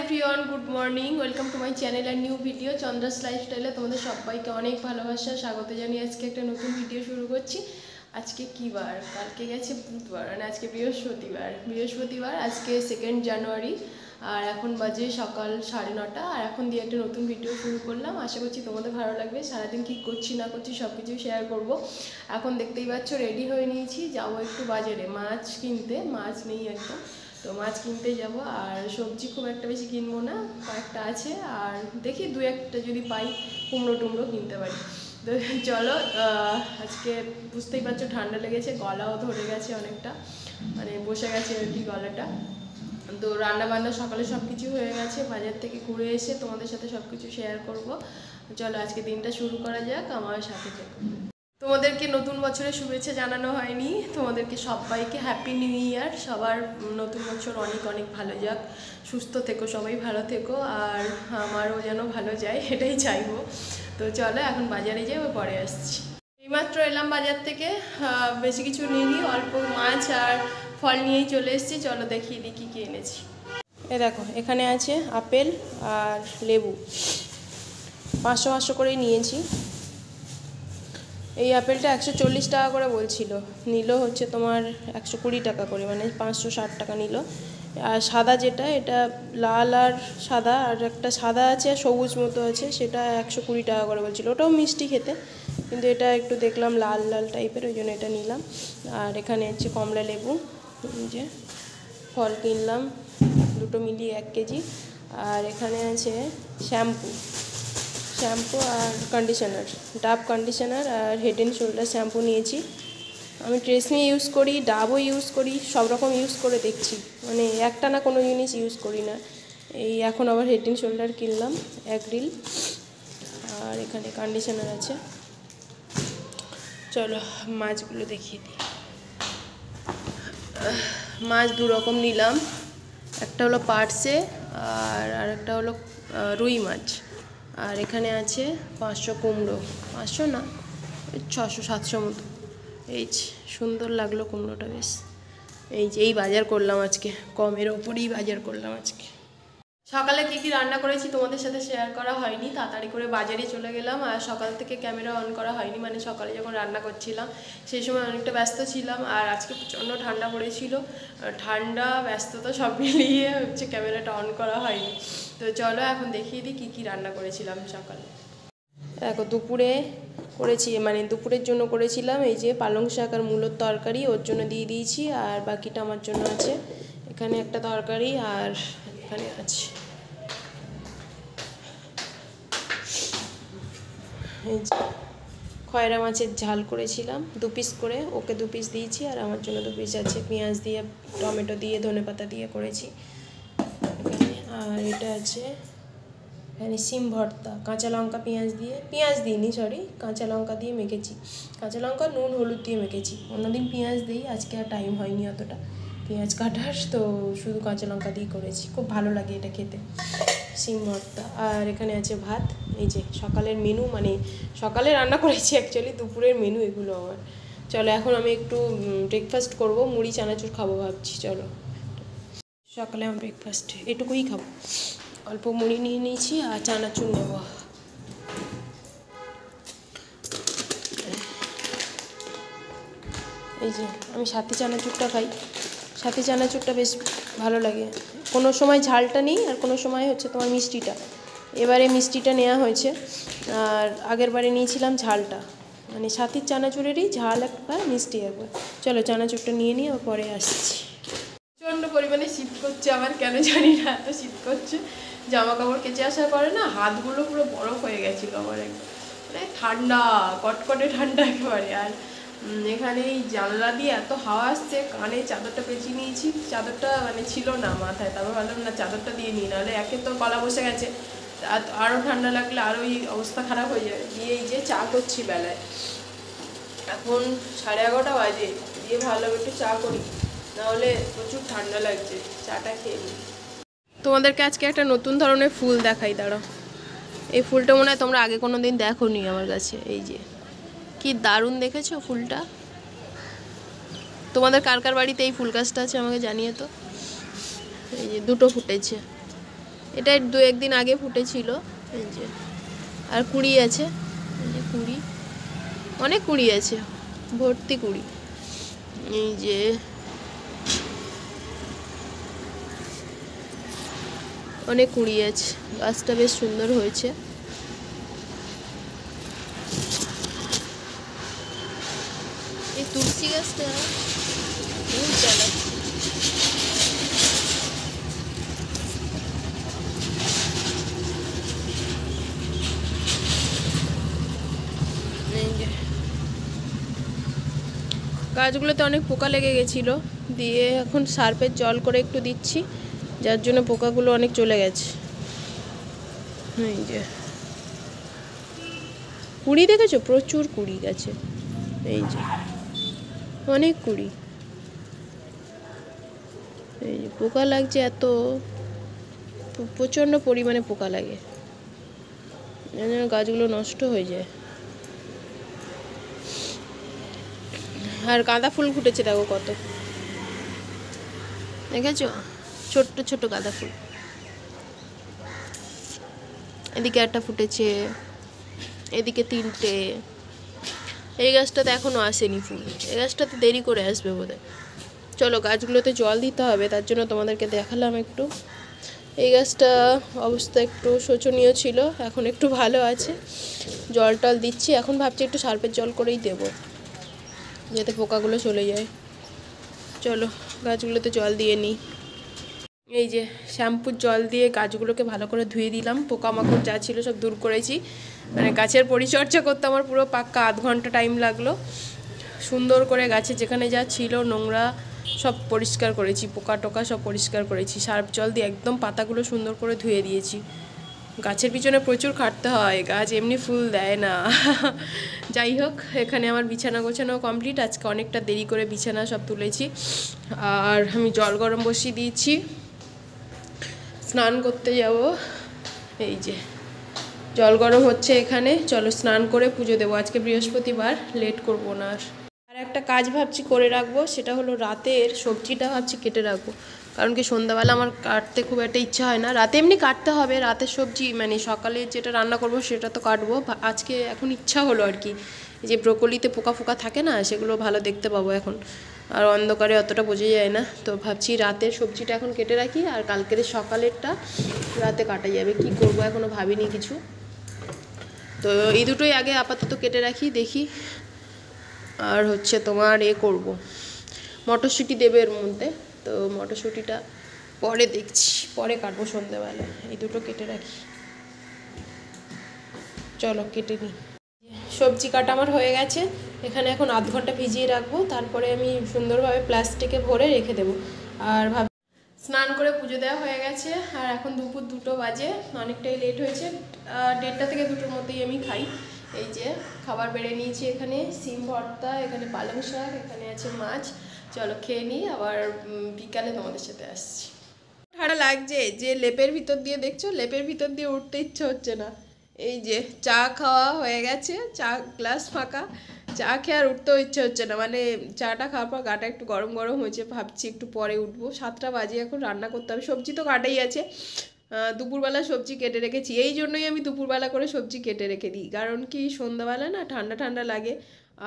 Everyone, good morning. Welcome to my channel আর new video Chandra's লাইফস্টাইলে তোমাদের সবাইকে অনেক ভালোবাসা স্বাগত জানিয়ে আজকে একটা নতুন ভিডিও শুরু করছি। আজকে কী বার? কালকে গেছে বুধবার, মানে আজকে বৃহস্পতিবার। আজকে 2 জানুয়ারি আর এখন বাজে সকাল 9:30। আর এখন দিয়ে একটা নতুন ভিডিও শুরু করলাম। আশা করছি তোমাদের ভালো লাগবে। সারাদিন কী করছি না করছি সব কিছুই শেয়ার করব। এখন দেখতেই পাচ্ছ রেডি হয়ে নিয়েছি, যাবো একটু বাজারে মাছ কিনতে। মাছ নেই একদম, তো মাছ কিনতে যাব। আর সবজি খুব একটা বেশি কিনবো না, কয়েকটা আছে। আর দেখি 2-1টা যদি পাই কুমড়ো টুমড়ো কিনতে পারি। তো চলো, আজকে বুঝতেই পারছো ঠান্ডা লেগেছে, গলাও ধরে গেছে অনেকটা, মানে বসে গেছে আর কি গলাটা। তো রান্নাবান্না সকালে সব কিছু হয়ে গেছে, বাজার থেকে ঘুরে এসে তোমাদের সাথে সব কিছু শেয়ার করব। চলো আজকে দিনটা শুরু করা যাক, আমার সাথে থেকো। তোমাদেরকে নতুন বছরের শুভেচ্ছা জানানো হয়নি। তোমাদেরকে সবাইকে হ্যাপি নিউ ইয়ার। সবার নতুন বছর অনেক অনেক ভালো যাক, সুস্থ থেকো, সবাই ভালো থেকো, আর আমারও যেন ভালো যায় এটাই চাইবো। তো চলো এখন বাজারে যাই, পরে আসছি। এইমাত্র এলাম বাজার থেকে, বেশি কিছু নিইনি, অল্প মাছ আর ফল নিয়েই চলে এসেছি। চলো দেখিয়ে দিই কী কী এনেছি। এ দেখো, এখানে আছে আপেল আর লেবু, 500 করেই নিয়েছি। এই আপেলটা 140 টাকা করে বলছিল, নিল হচ্ছে তোমার 120 টাকা করে, মানে 560 টাকা নিল। আর সাদা যেটা, এটা লাল আর সাদা, আর একটা সাদা আছে সবুজ মতো আছে, সেটা 120 টাকা করে বলছিল। ওটাও মিষ্টি খেতে, কিন্তু এটা একটু দেখলাম লাল লাল টাইপের, ওই জন্য এটা নিলাম। আর এখানে হচ্ছে কমলা লেবু, যে ফল কিনলাম, দুটো মিলিয়ে 1 কেজি। আর এখানে আছে শ্যাম্পু আর কন্ডিশনার, ডাব কন্ডিশনার আর হেড অ্যান্ড শোল্ডার শ্যাম্পু নিয়েছি। আমি ট্রেসমি ইউজ করি, ডাবও ইউজ করি, সব রকম ইউজ করে দেখছি, মানে একটা না কোনো জিনিস ইউজ করি না। এই এখন আবার হেড অ্যান্ড শোল্ডার কিনলাম 1 রিল। আর এখানে কন্ডিশনার আছে। চলো মাছগুলো দেখিয়ে দিই। মাছ 2 রকম নিলাম, একটা হলো পার্সে আর আরেকটা হলো রুই মাছ। আর এখানে আছে 500 কুমড়ো, 500 না 600-700 মতো। এই সুন্দর লাগলো কুমড়োটা বেশ। এই বাজার করলাম আজকে, কমের ওপরেই বাজার করলাম আজকে। সকালে কী কী রান্না করেছি তোমাদের সাথে শেয়ার করা হয়নি, তাড়াতাড়ি করে বাজারে চলে গেলাম। আর সকাল থেকে ক্যামেরা অন করা হয়নি, মানে সকালে যখন রান্না করছিলাম সেই সময় অনেকটা ব্যস্ত ছিলাম। আর আজকে প্রচণ্ড ঠান্ডা পড়েছিল, ঠান্ডা ব্যস্ততা সব মিলিয়ে হচ্ছে ক্যামেরাটা অন করা হয়নি। তো চলো এখন দেখিয়ে দিই কী কী রান্না করেছিলাম সকালে। দেখো দুপুরে করেছি, মানে দুপুরের জন্য করেছিলাম এই যে পালং শাক আর মূলোর তরকারি, ওর জন্য দিয়ে দিয়েছি। আর বাকিটা আমার জন্য আছে, এখানে একটা তরকারি আর এখানে আছে এই যে খয়রা মাছের ঝাল করেছিলাম 2 পিস করে, ওকে 2 পিস দিয়েছি আর আমার জন্য 2 পিস আছে। পেঁয়াজ দিয়ে, টমেটো দিয়ে, ধনেপাতা দিয়ে করেছি এখানে। আর এটা আছে এখানে সিম ভর্তা, কাঁচা লঙ্কা পেঁয়াজ দিইনি, কাঁচা লঙ্কা দিয়ে মেখেছি। কাঁচা লঙ্কা নুন হলুদ দিয়ে মেখেছি। অন্যদিন পেঁয়াজ দিই, আজকে আর টাইম হয়নি অতটা পেঁয়াজ কাটার, তো শুধু কাঁচা লঙ্কা দিয়ে করেছি। খুব ভালো লাগে এটা খেতে, সিম ভর্তা। আর এখানে আছে ভাত, এই যে সকালের মেনু, মানে সকালে রান্না করেছি অ্যাকচুয়ালি, দুপুরের মেনু এগুলো আমার। চলো এখন আমি একটু ব্রেকফাস্ট করব, মুড়ি চানাচুর খাবো ভাবছি। চলো সকালে আমি ব্রেকফাস্ট এটুকুই খাবো, অল্প মুড়ি নিয়ে নিয়েছি আর চানাচুর নেব। এই যে আমি সাথী চানাচুরটা খাই, সাথী চানাচুরটা বেশ ভালো লাগে। কোনো সময় ঝালটা নিই আর কোনো সময় হচ্ছে তোমার মিষ্টিটা। এবারে মিষ্টিটা নেওয়া হয়েছে, আর আগের বারে নিয়েছিলাম ঝালটা, মানে সাথীর চানাচুরেরই ঝাল একবার, মিষ্টি একবার। চলো চানাচুরটা নিয়ে নিই, আর পরে আসছি। প্রচণ্ড পরিমাণে শীত করছে, আমার কেন জানি না এত শীত করছে। জামা কাপড় কেচে আসার পরে না হাতগুলো পুরো বরফ হয়ে গেছিলো আমার, একদম মানে ঠান্ডা, কটকটে ঠান্ডা একেবারে। আর এখানে এই জানলা দিয়ে এত হাওয়া আসছে, কানে চাদরটা পেঁচিয়ে নিয়েছি, চাদরটা মানে ছিল না মাথায়, তারপর ভাবলাম না চাদরটা দিয়ে নিই, নাহলে একে তো গলা বসে গেছে, আরও ঠান্ডা লাগলে আরোই অবস্থা খারাপ হয়ে যাবে। দিয়ে এই যে চা করছি বেলায়, এখন 11:30 বাজে, দিয়ে ভালো একটু চা করি, নাহলে প্রচুর ঠান্ডা লাগছে। চাটা খেয়ে নিই। তোমাদেরকে আজকে একটা নতুন ধরনের ফুল দেখাই, দাঁড়াও। এই ফুলটা মনে হয় তোমরা আগে কোনো দিন দেখো নি আমার কাছে। এই যে কি দারুণ দেখেছো ফুলটা, তোমাদের কার কার বাড়িতে এই ফুল গাছটা আছে আমাকে জানিয়ে তো। এই যে 2টো ফুটেছে, এটা 2-1 দিন আগে ফুটেছিল। এই যে আর কুড়ি আছে, এই যে কুড়ি, অনেক কুড়ি আছে, ভর্তি কুড়ি। এই যে অনেক কুড়ি আছে, গাছটা বেশ সুন্দর হয়েছে। এই তুলসী গাছটা ফুল চালাচ্ছে। গাছগুলোতে অনেক পোকা লেগে গেছিলো, দিয়ে এখন সার্ফের জল করে একটু দিচ্ছি, যার জন্য পোকাগুলো অনেক চলে গেছে। এই যে কুড়ি দেখেছো, প্রচুর কুড়ি গাছে, এই যে অনেক কুড়ি। এই যে পোকা লাগছে, এত প্রচণ্ড পরিমাণে পোকা লাগে, গাছগুলো নষ্ট হয়ে যায়। আর গাঁদা ফুল ফুটেছে, দেখো কত, দেখেছো, ছোট্ট ছোট গাঁদা ফুল। এদিকে একটা ফুটেছে, এদিকে 3টে। এই গাছটাতে এখনো আসেনি ফুল, এই গাছটাতে দেরি করে আসবে বোধহয়। চলো গাছগুলোতে জল দিতে হবে, তার জন্য তোমাদেরকে দেখালাম একটু। এই গাছটা অবস্থা একটু শোচনীয় ছিল, এখন একটু ভালো আছে, জল টল দিচ্ছি। এখন ভাবছি একটু সার্ফের জল করেই দেবো, যাতে পোকাগুলো চলে যায়। চলো গাছগুলোতে জল দিয়ে নিই। এই যে শ্যাম্পুর জল দিয়ে গাছগুলোকে ভালো করে ধুয়ে দিলাম, পোকামাকড় যা ছিল সব দূর করেছি। মানে গাছের পরিচর্যা করতে আমার পুরো পাক্কা আধ ঘন্টা টাইম লাগলো। সুন্দর করে গাছে যেখানে যা ছিল নোংরা সব পরিষ্কার করেছি, পোকা টোকা সব পরিষ্কার করেছি, সার্ফ জল দিয়ে একদম পাতাগুলো সুন্দর করে ধুয়ে দিয়েছি। গাছের পিছনে প্রচুর খাটতে হয়, গাছ এমনি ফুল দেয় না। যাই হোক, এখানে আমার বিছানা গোছানো কমপ্লিট। আজকে অনেকটা দেরি করে বিছানা সব তুলেছি, আর আমি জল গরম বসিয়ে দিয়েছি, স্নান করতে যাব। এই যে জল গরম হচ্ছে এখানে, চলো স্নান করে পুজো দেবো। আজকে বৃহস্পতিবার, লেট করব না। আর একটা কাজ ভাবছি করে রাখবো, সেটা হলো রাতের সবজিটা ভাবছি কেটে রাখবো, কারণ কি সন্ধ্যাবেলা আমার কাটতে খুব একটা ইচ্ছা হয় না। রাতে এমনি কাটতে হবে, রাতের সবজি মানে সকালে যেটা রান্না করব সেটা তো কাটবো। আজকে এখন ইচ্ছা হলো আর কি, এই যে ব্রোকলিতে পোকা ফোকা থাকে না, সেগুলো ভালো দেখতে পাবো এখন, আর অন্ধকারে অতটা বোঝা যায় না। তো ভাবছি রাতের সবজিটা এখন কেটে রাখি, আর কালকের সকালেরটা রাতে কাটা যাবে। কি করব এখনও ভাবিনি কিছু, তো এই দুটোই আগে আপাতত কেটে রাখি, দেখি। আর হচ্ছে তোমার করব, মটরশুঁটি দেবে এর মধ্যে, তো মটরশুঁটিটা পরে দেখছি, পরে কাটবো সন্ধ্যেবেলা। এই দুটো কেটে রাখি, চলো কেটে নিই। সবজি কাটা আমার হয়ে গেছে, এখানে এখন আধ ঘন্টা ভিজিয়ে রাখবো, তারপরে আমি সুন্দরভাবে প্লাস্টিকে ভরে রেখে দেবো। আর স্নান করে পুজো দেওয়া হয়ে গেছে, আর এখন দুপুর 2টো বাজে, অনেকটাই লেট হয়েছে। 1:30 থেকে 2টোর মধ্যেই আমি খাই। এই যে খাবার বেড়ে নিয়েছি, এখানে সিম ভর্তা, এখানে পালং শাক, এখানে আছে মাছ। চলো খেয়ে নিই, আবার বিকালে তোমাদের সাথে আসছি। ঠান্ডা লাগছে, যে লেপের ভিতর দিয়ে দেখছো, লেপের ভিতর দিয়ে উঠতে ইচ্ছে হচ্ছে না। এই যে চা খাওয়া হয়ে গেছে, চা গ্লাস ফাঁকা, চা খেয়ে আর উঠতেও ইচ্ছে হচ্ছে না। মানে চাটা খাওয়ার পর গাটা একটু গরম গরম হয়েছে, ভাবছি একটু পরে উঠবো। 7টা বাজে, এখন রান্না করতে হবে। সবজি তো কাটাই আছে, দুপুরবেলা সবজি কেটে রেখেছি। এই জন্যই আমি দুপুরবেলা করে সবজি কেটে রেখে দিই, কারণ কি সন্ধ্যাবেলা না ঠান্ডা ঠান্ডা লাগে,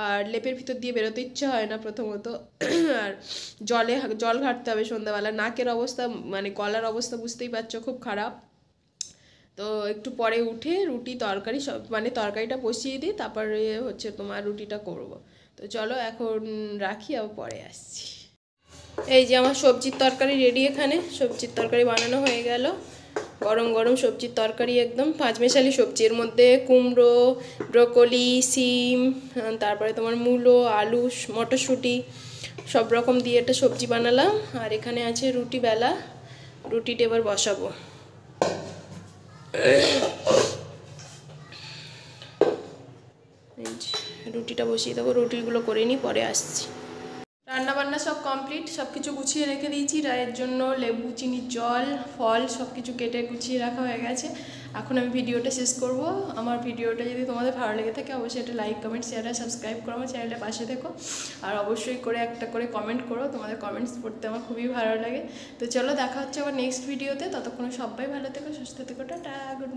আর লেপের ভিতর দিয়ে বেরোতে ইচ্ছা হয় না প্রথমত। আর জল ঘাটতে হবে সন্ধ্যাবেলা, নাকের অবস্থা মানে গলার অবস্থা বুঝতেই পারছো, খুব খারাপ। তো একটু পরে উঠে রুটি তরকারি সব মানে তরকারিটা বসিয়ে দিই, তারপরে হচ্ছে তোমার রুটিটা করব। তো চলো এখন রাখি, আবার পরে আসছি। এই যে আমার সবজির তরকারি রেডি, এখানে সবজির তরকারি বানানো হয়ে গেল। গরম গরম সবজির তরকারি, একদম পাঁচমেশালি সবজি। এর মধ্যে কুমড়ো, ব্রোকলি, সিম, তারপরে তোমার মূলো, আলু, মটরশুঁটি সব রকম দিয়ে একটা সবজি বানালাম। আর এখানে আছে রুটি বেলা, রুটিটা এবার বসাবো। রুটিটা বসিয়ে দেবো, রুটিগুলো করে নিই, পরে আসছি। রান্নাবান্না সব কমপ্লিট, সব কিছু গুছিয়ে রেখে দিয়েছি। রায়ের জন্য লেবু, চিনির জল, ফল সব কিছু কেটে গুছিয়ে রাখা হয়ে গেছে। এখন আমি ভিডিওটা শেষ করব। আমার ভিডিওটা যদি তোমাদের ভালো লেগে থাকে অবশ্যই একটা লাইক, কমেন্ট, শেয়ার আর সাবস্ক্রাইব করো, আমার চ্যানেলটা পাশে থেকো। আর অবশ্যই করে একটা করে কমেন্ট করো, তোমাদের কমেন্টস পড়তে আমার খুবই ভালো লাগে। তো চলো দেখা হচ্ছে আবার নেক্সট ভিডিওতে। ততক্ষণ সবাই ভালো থেকো, সুস্থ থেকো, টাটা, গুড নাইট।